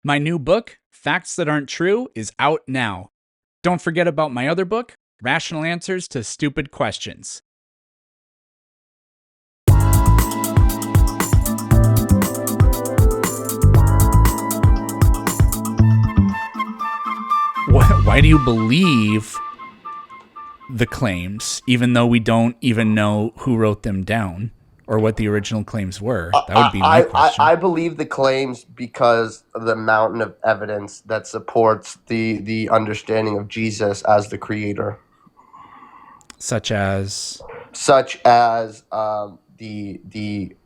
My new book, Facts That Aren't True, is out now. Don't forget about my other book, Rational Answers to Stupid Questions. Why do you believe the claims, even though we don't even know who wrote them down or what the original claims were? That would be my question. I believe the claims because of the mountain of evidence that supports the understanding of Jesus as the creator, Such as, the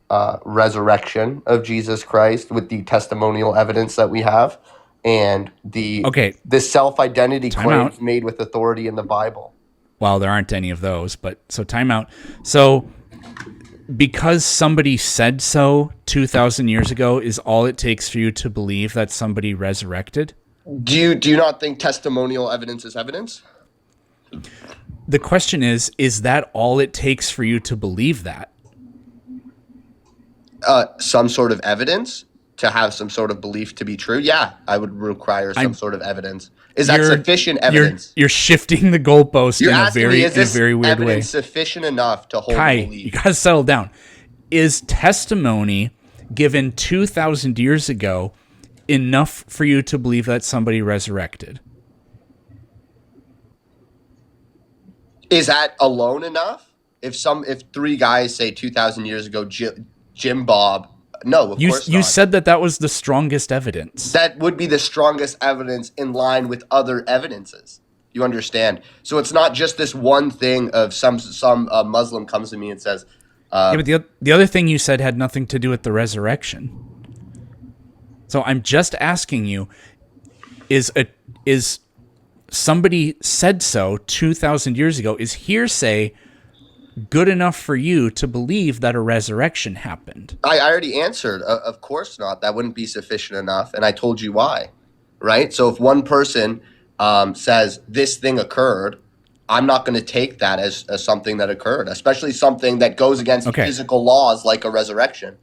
resurrection of Jesus Christ with the testimonial evidence that we have, and okay, the self-identity time claims out. made with authority in the Bible. Well, there aren't any of those, but so time out. So because somebody said so 2,000 years ago is all it takes for you to believe that somebody resurrected? Do you not think testimonial evidence is evidence? The question is that all it takes for you to believe that? Some sort of evidence to have some sort of belief to be true. Yeah, I would require some I'm sort of evidence. Is that sufficient evidence? You're shifting the goalpost You're in a asking me, very is this weird way. evidence sufficient enough to hold Kai, a you belief? gotta settle down. Is testimony given 2,000 years ago enough for you to believe that somebody resurrected? Is that alone enough? If three guys say 2,000 years ago, Jim Bob, no, of course You not. said that was the strongest evidence. That would be the strongest evidence in line with other evidences. You understand? So it's not just this one thing of some Muslim comes to me and says, Yeah, but the other thing you said had nothing to do with the resurrection. So I'm just asking you, is somebody said so 2,000 years ago, is hearsay good enough for you to believe that a resurrection happened? I already answered. Of course not. That wouldn't be sufficient enough. And I told you why, right? So if one person says this thing occurred, I'm not going to take that as something that occurred, especially something that goes against physical laws like a resurrection.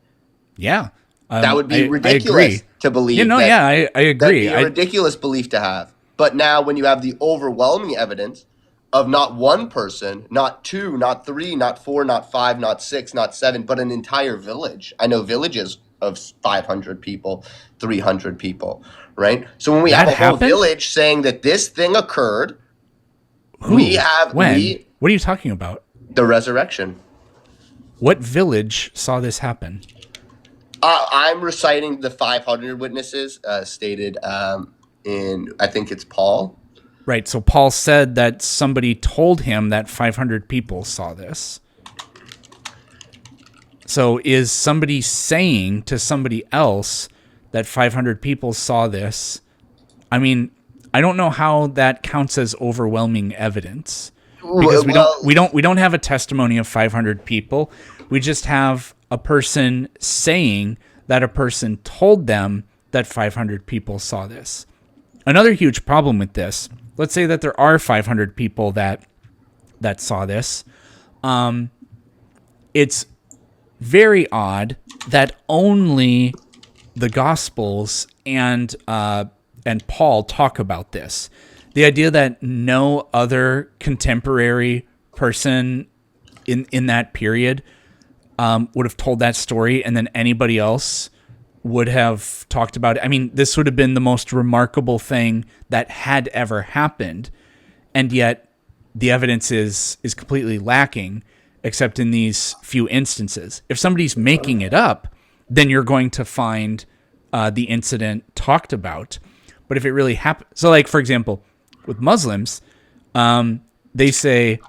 Yeah. That would be ridiculous to believe. Yeah, no, I agree. That'd be a ridiculous belief to have. But now when you have the overwhelming evidence of not one person, not two, not three, not four, not five, not six, not seven, but an entire village. I know villages of 500 people, 300 people, right? So when we have a whole village saying that this thing occurred, what are you talking about? The resurrection. What village saw this happen? I'm reciting the 500 witnesses stated in, I think it's Paul. Right, so Paul said that somebody told him that 500 people saw this. So is somebody saying to somebody else that 500 people saw this? I mean, I don't know how that counts as overwhelming evidence, because we don't have a testimony of 500 people. We just have a person saying that a person told them that 500 people saw this. Another huge problem with this, let's say that there are 500 people that saw this. It's very odd that only the Gospels and Paul talk about this. The idea that no other contemporary person in that period would have told that story, and then anybody else would have talked about it. I mean, this would have been the most remarkable thing that had ever happened, and yet the evidence is completely lacking, except in these few instances. If somebody's making it up, then you're going to find the incident talked about. But if it really happened, so like for example, with Muslims, they say,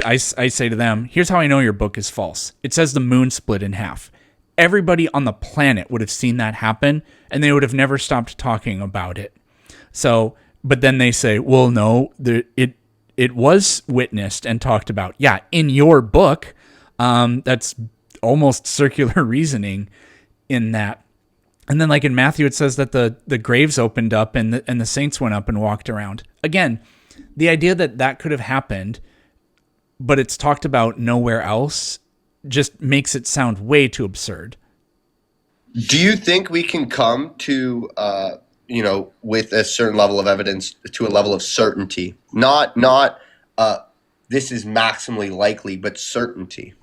I say to them, here's how I know your book is false. It says the moon split in half. Everybody on the planet would have seen that happen, and they would have never stopped talking about it. So, but then they say, well, no, it was witnessed and talked about. Yeah, in your book, that's almost circular reasoning in that. And then like in Matthew, it says that the graves opened up and the saints went up and walked around. Again, the idea that could have happened, but it's talked about nowhere else, just makes it sound way too absurd. Do you think we can come to with a certain level of evidence to a level of certainty. Not this is maximally likely, but certainty.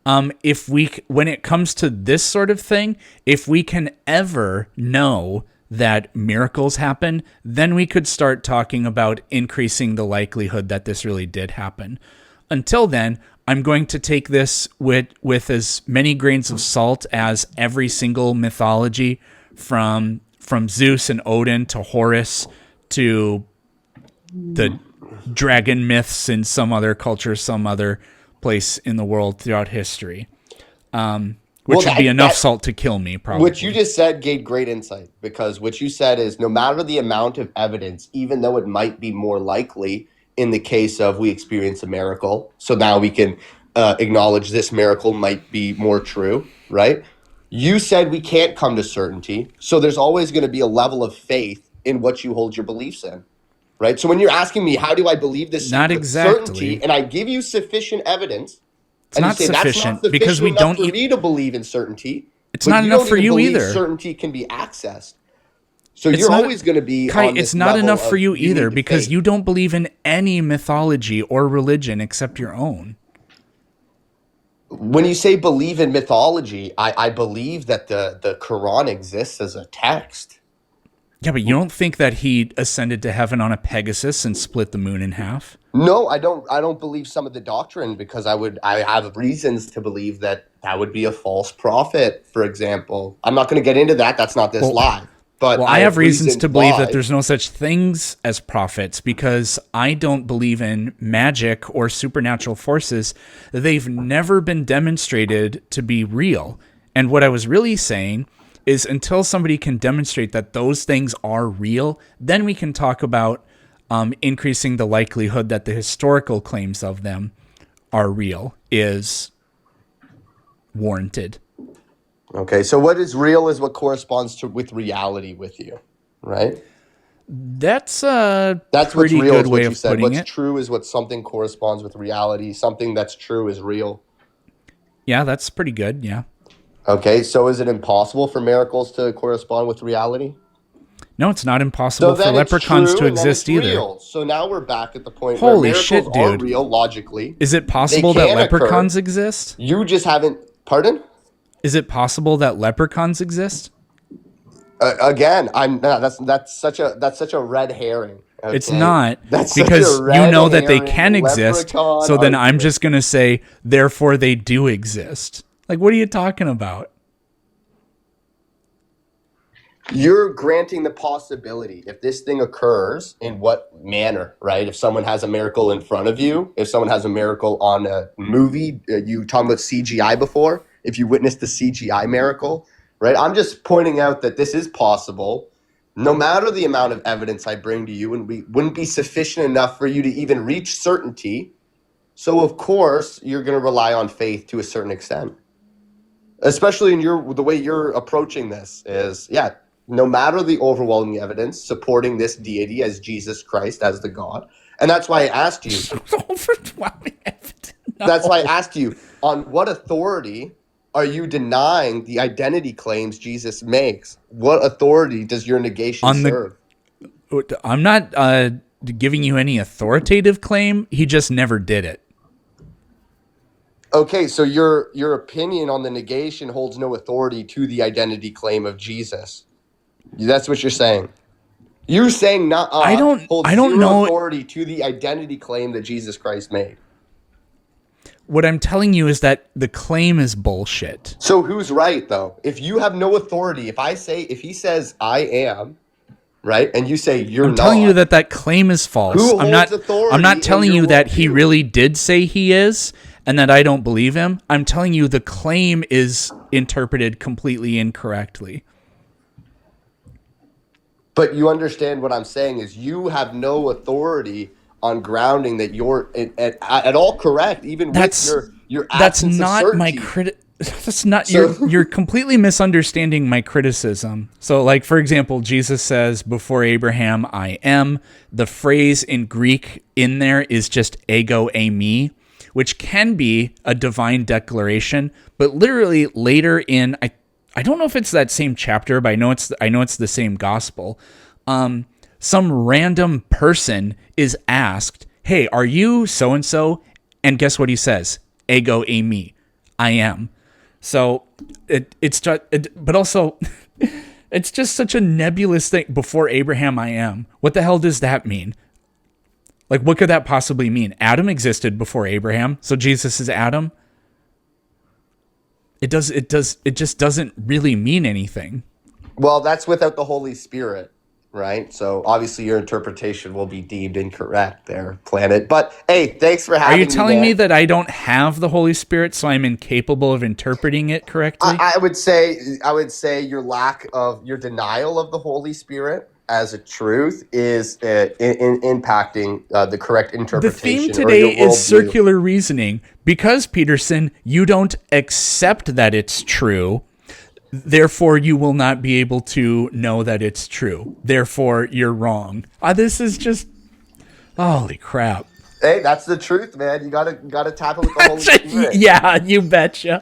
When it comes to this sort of thing, if we can ever know that miracles happen, then we could start talking about increasing the likelihood that this really did happen. Until then, I'm going to take this with as many grains of salt as every single mythology from Zeus and Odin to Horus to the dragon myths in some other culture, some other place in the world throughout history, which would be enough salt to kill me, probably. What you just said gave great insight, because what you said is no matter the amount of evidence, even though it might be more likely in the case of we experience a miracle, so now we can acknowledge this miracle might be more true, right? You said we can't come to certainty, so there's always going to be a level of faith in what you hold your beliefs in. Right. So when you're asking me, how do I believe this Not with exactly. certainty, and I give you sufficient evidence, it's not sufficient because we don't for me to believe in certainty. It's not enough for you either. Certainty can be accessed. So you're always going to be Kai, on this it's not enough for you either because faith. you don't believe in any mythology or religion except your own. When you say believe in mythology, I believe that the Quran exists as a text. Yeah, but you don't think that he ascended to heaven on a Pegasus and split the moon in half? No, I don't. I don't believe some of the doctrine because I have reasons to believe that would be a false prophet, for example. I'm not going to get into that. That's not this live. But I have reasons to believe that there's no such things as prophets because I don't believe in magic or supernatural forces. They've never been demonstrated to be real. And what I was really saying is until somebody can demonstrate that those things are real, then we can talk about increasing the likelihood that the historical claims of them are real is warranted. Okay, so what is real is what corresponds with reality with you, right? That's a what's pretty real, good is what way you of said. putting What's it. true is what something corresponds with reality. Something that's true is real. Yeah, that's pretty good, yeah. Okay, so is it impossible for miracles to correspond with reality? No, it's not impossible for leprechauns to exist either. Real. So now we're back at the point Holy where miracles shit, dude. are real logically. Is it possible that leprechauns exist? You just haven't. Pardon? Is it possible that leprechauns exist? Again, that's such a red herring. Okay? It's not, that's because you know that they can exist. So then argument. I'm just going to say, therefore they do exist. Like, what are you talking about? You're granting the possibility if this thing occurs in what manner, right? If someone has a miracle in front of you, if someone has a miracle on a movie, you talking about CGI before, if you witnessed the CGI miracle, right? I'm just pointing out that this is possible. No matter the amount of evidence I bring to you, and we wouldn't be sufficient enough for you to even reach certainty. So of course, you're going to rely on faith to a certain extent. Especially in the way you're approaching this is, no matter the overwhelming evidence supporting this deity as Jesus Christ, as the God. And that's why I asked you. Overwhelming evidence. No. That's why I asked you, on what authority are you denying the identity claims Jesus makes? What authority does your negation serve? I'm not giving you any authoritative claim. He just never did it. Okay, so your opinion on the negation holds no authority to the identity claim of Jesus. That's what you're saying. You're saying not. I don't know authority to the identity claim that Jesus Christ made. What I'm telling you is that the claim is bullshit. So who's right though? If you have no authority, if he says I am, right, and you say you're not, I'm telling you that claim is false. Who holds authority? I'm not telling you that he worldview? really did say he is, and that I don't believe him. I'm telling you the claim is interpreted completely incorrectly. But you understand what I'm saying is you have no authority on grounding that you're at all correct, even with your absence of certainty. That's not you're completely misunderstanding my criticism. So like, for example, Jesus says before Abraham I am. The phrase in Greek in there is just ego eimi, which can be a divine declaration, but literally later in I don't know if it's that same chapter, but I know it's the same gospel. Some random person is asked, "Hey, are you so and so?" And guess what he says? Ego eimi, I am. So it's just, but also it's just such a nebulous thing. Before Abraham, I am. What the hell does that mean? Like, what could that possibly mean? Adam existed before Abraham, so Jesus is Adam. It just doesn't really mean anything. Well, that's without the Holy Spirit, right? So obviously your interpretation will be deemed incorrect there, Planet. But hey, thanks for Are having you me, telling man. me that I don't have the Holy Spirit, so I'm incapable of interpreting it correctly? I would say your denial of the Holy Spirit as a truth is impacting the correct The theme interpretation or today your is worldview. circular reasoning. Because, Peterson, you don't accept that it's true, therefore you will not be able to know that it's true. Therefore, you're wrong. This is just... Holy crap. Hey, that's the truth, man. You gotta tap it with the Holy Spirit. Yeah, you betcha.